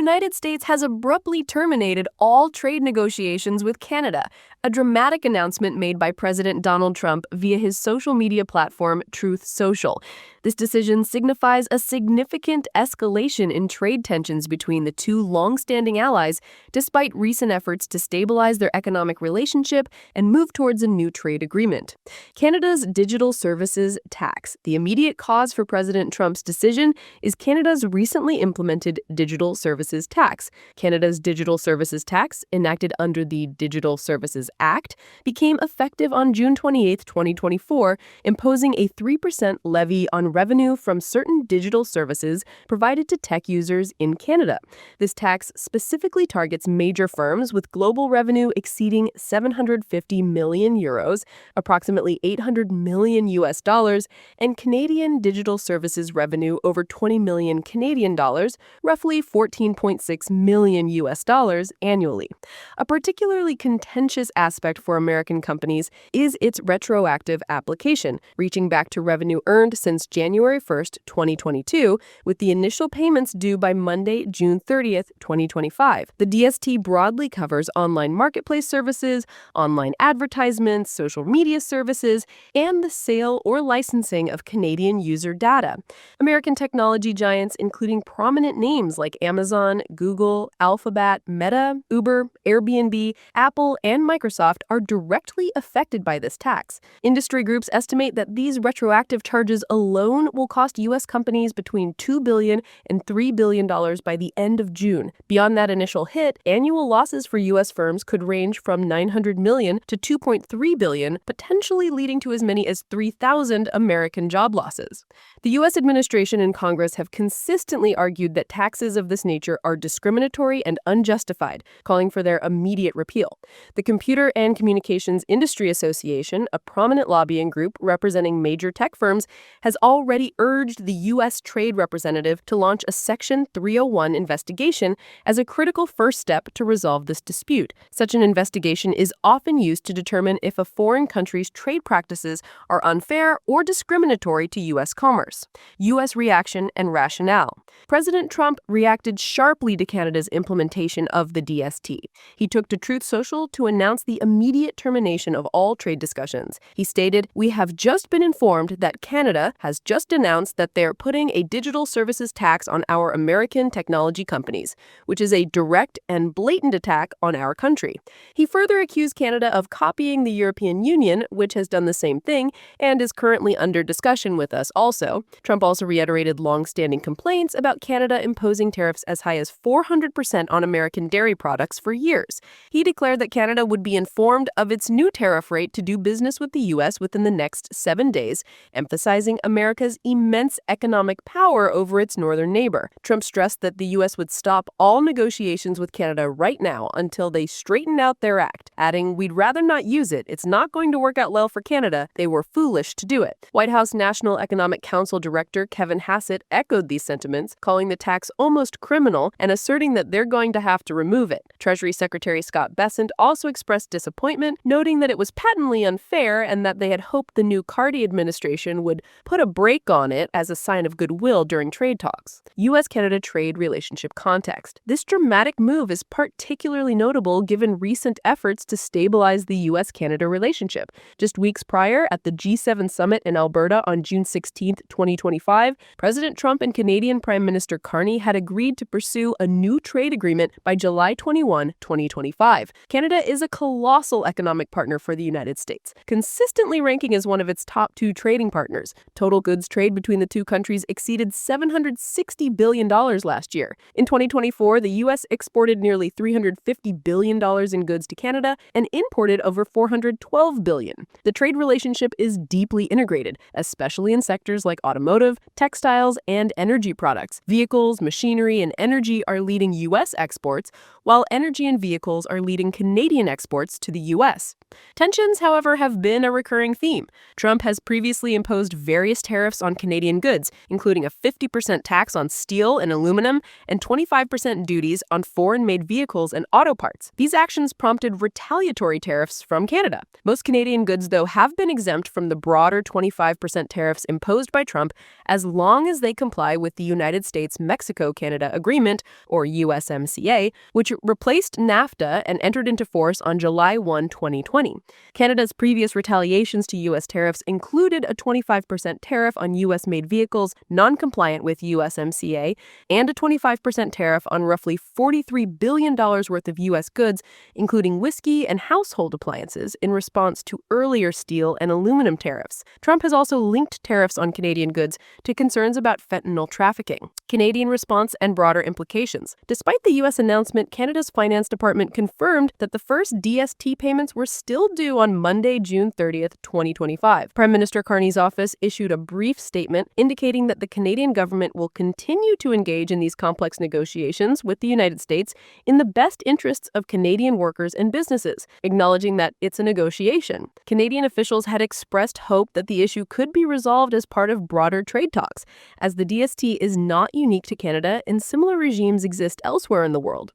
United States has abruptly terminated all trade negotiations with Canada, a dramatic announcement made by President Donald Trump via his social media platform Truth Social. This decision signifies a significant escalation in trade tensions between the two long-standing allies, despite recent efforts to stabilize their economic relationship and move towards a new trade agreement. Canada's digital services tax. The immediate cause for President Trump's decision is Canada's recently implemented digital services tax. Canada's digital services tax, enacted under the Digital Services Act, became effective on June 28, 2024, imposing a 3% levy on revenue from certain digital services provided to tech users in Canada. This tax specifically targets major firms with global revenue exceeding 750 million euros, approximately 800 million US dollars, and Canadian digital services revenue over 20 million Canadian dollars, roughly 14.6 million US dollars annually. A particularly contentious aspect for American companies is its retroactive application, reaching back to revenue earned since January 1st, 2022, with the initial payments due by Monday, June 30th, 2025. The DST broadly covers online marketplace services, online advertisements, social media services, and the sale or licensing of Canadian user data. American technology giants, including prominent names like Amazon, Google, Alphabet, Meta, Uber, Airbnb, Apple, and Microsoft, are directly affected by this tax. Industry groups estimate that these retroactive charges alone will cost U.S. companies between $2 billion and $3 billion by the end of June. Beyond that initial hit, annual losses for U.S. firms could range from $900 million to $2.3 billion, potentially leading to as many as 3,000 American job losses. The U.S. administration and Congress have consistently argued that taxes of this nature are discriminatory and unjustified, calling for their immediate repeal. The Computer and Communications Industry Association, a prominent lobbying group representing major tech firms, has already urged the U.S. Trade Representative to launch a Section 301 investigation as a critical first step to resolve this dispute. Such an investigation is often used to determine if a foreign country's trade practices are unfair or discriminatory to U.S. commerce. U.S. reaction and rationale. President Trump reacted sharply to Canada's implementation of the DST. He took to Truth Social to announce the immediate termination of all trade discussions. He stated, "We have just been informed that Canada has just announced that they're putting a digital services tax on our American technology companies, which is a direct and blatant attack on our country." He further accused Canada of copying the European Union, which has done the same thing and is currently under discussion with us also. Trump also reiterated long-standing complaints about Canada imposing tariffs as high as 400% on American dairy products for years. He declared that Canada would be informed of its new tariff rate to do business with the U.S. within the next 7 days, emphasizing America's immense economic power over its northern neighbor. Trump stressed that the U.S. would stop all negotiations with Canada right now until they straighten out their act, adding, "We'd rather not use it. It's not going to work out well for Canada. They were foolish to do it." White House National Economic Council Director Kevin Hassett echoed these sentiments, calling the tax almost criminal and asserting that they're going to have to remove it. Treasury Secretary Scott Bessent also expressed disappointment, noting that it was patently unfair and that they had hoped the new Carney administration would put a brake on it as a sign of goodwill during trade talks. U.S.-Canada trade relationship context. This dramatic move is particularly notable given recent efforts to stabilize the U.S.-Canada relationship. Just weeks prior, at the G7 summit in Alberta on June 16, 2025, President Trump and Canadian Prime Minister Carney had agreed to pursue a new trade agreement by July 21, 2025. Canada is a colossal economic partner for the United States, consistently ranking as one of its top two trading partners. Total goods trade between the two countries exceeded $760 billion last year. In 2024, the U.S. exported nearly $350 billion in goods to Canada and imported over $412 billion. The trade relationship is deeply integrated, especially in sectors like automotive, textiles, and energy products. Vehicles, machinery, and energy are leading U.S. exports, while energy and vehicles are leading Canadian exports imports to the U.S. Tensions, however, have been a recurring theme. Trump has previously imposed various tariffs on Canadian goods, including a 50% tax on steel and aluminum and 25% duties on foreign-made vehicles and auto parts. These actions prompted retaliatory tariffs from Canada. Most Canadian goods, though, have been exempt from the broader 25% tariffs imposed by Trump as long as they comply with the United States-Mexico-Canada Agreement, or USMCA, which replaced NAFTA and entered into force on July 1, 2020. Canada's previous retaliations to U.S. tariffs included a 25% tariff on U.S.-made vehicles non-compliant with USMCA and a 25% tariff on roughly $43 billion worth of U.S. goods, including whiskey and household appliances, in response to earlier steel and aluminum tariffs. Trump has also linked tariffs on Canadian goods to concerns about fentanyl trafficking, Canadian response, and broader implications. Despite the U.S. announcement, Canada's Finance Department confirmed that the first DST payments were still due on Monday, June 30th, 2025. Prime Minister Carney's office issued a brief statement indicating that the Canadian government will continue to engage in these complex negotiations with the United States in the best interests of Canadian workers and businesses, acknowledging that it's a negotiation. Canadian officials had expressed hope that the issue could be resolved as part of broader trade talks, as the DST is not unique to Canada and similar regimes exist elsewhere in the world.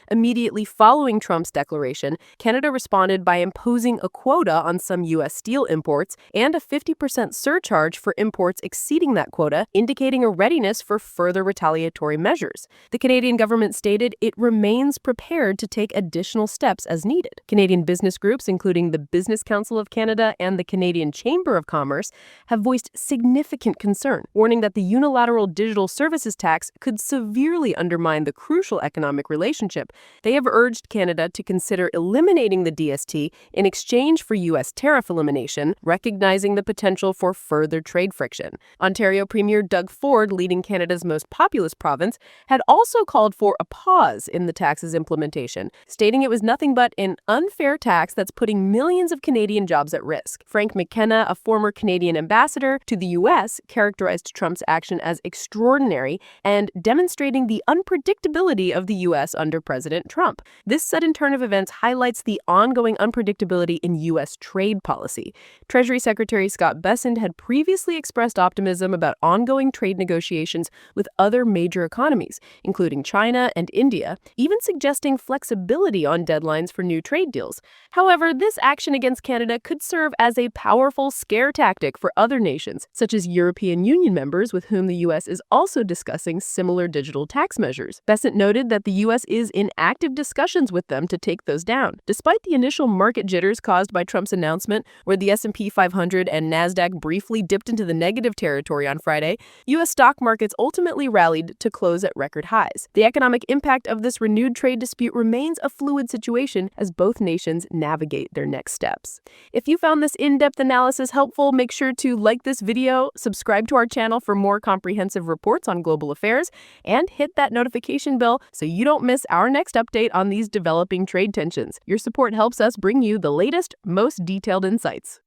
Immediately following Trump's declaration, Canada responded by imposing a quota on some U.S. steel imports and a 50% surcharge for imports exceeding that quota, indicating a readiness for further retaliatory measures. The Canadian government stated it remains prepared to take additional steps as needed. Canadian business groups, including the Business Council of Canada and the Canadian Chamber of Commerce, have voiced significant concern, warning that the unilateral digital services tax could severely undermine the crucial economic relationship. They have urged Canada to consider eliminating the DST in exchange for U.S. tariff elimination, recognizing the potential for further trade friction. Ontario Premier Doug Ford, leading Canada's most populous province, had also called for a pause in the tax's implementation, stating it was nothing but an unfair tax that's putting millions of Canadian jobs at risk. Frank McKenna, a former Canadian ambassador to the U.S., characterized Trump's action as extraordinary and demonstrating the unpredictability of the U.S. under President Trump. This sudden turn of events highlights the ongoing unpredictability in U.S. trade policy. Treasury Secretary Scott Bessent had previously expressed optimism about ongoing trade negotiations with other major economies, including China and India, even suggesting flexibility on deadlines for new trade deals. However, this action against Canada could serve as a powerful scare tactic for other nations, such as European Union members with whom the U.S. is also discussing similar digital tax measures. Bessent noted that the U.S. is in active discussions with them to take those down. Despite the initial market jitters caused by Trump's announcement, where the S&P 500 and NASDAQ briefly dipped into the negative territory on Friday, U.S. stock markets ultimately rallied to close at record highs. The economic impact of this renewed trade dispute remains a fluid situation as both nations navigate their next steps. If you found this in-depth analysis helpful, make sure to like this video, subscribe to our channel for more comprehensive reports on global affairs, and hit that notification bell so you don't miss our next update on these developing trade tensions. Your support helps us bring you the latest, most detailed insights.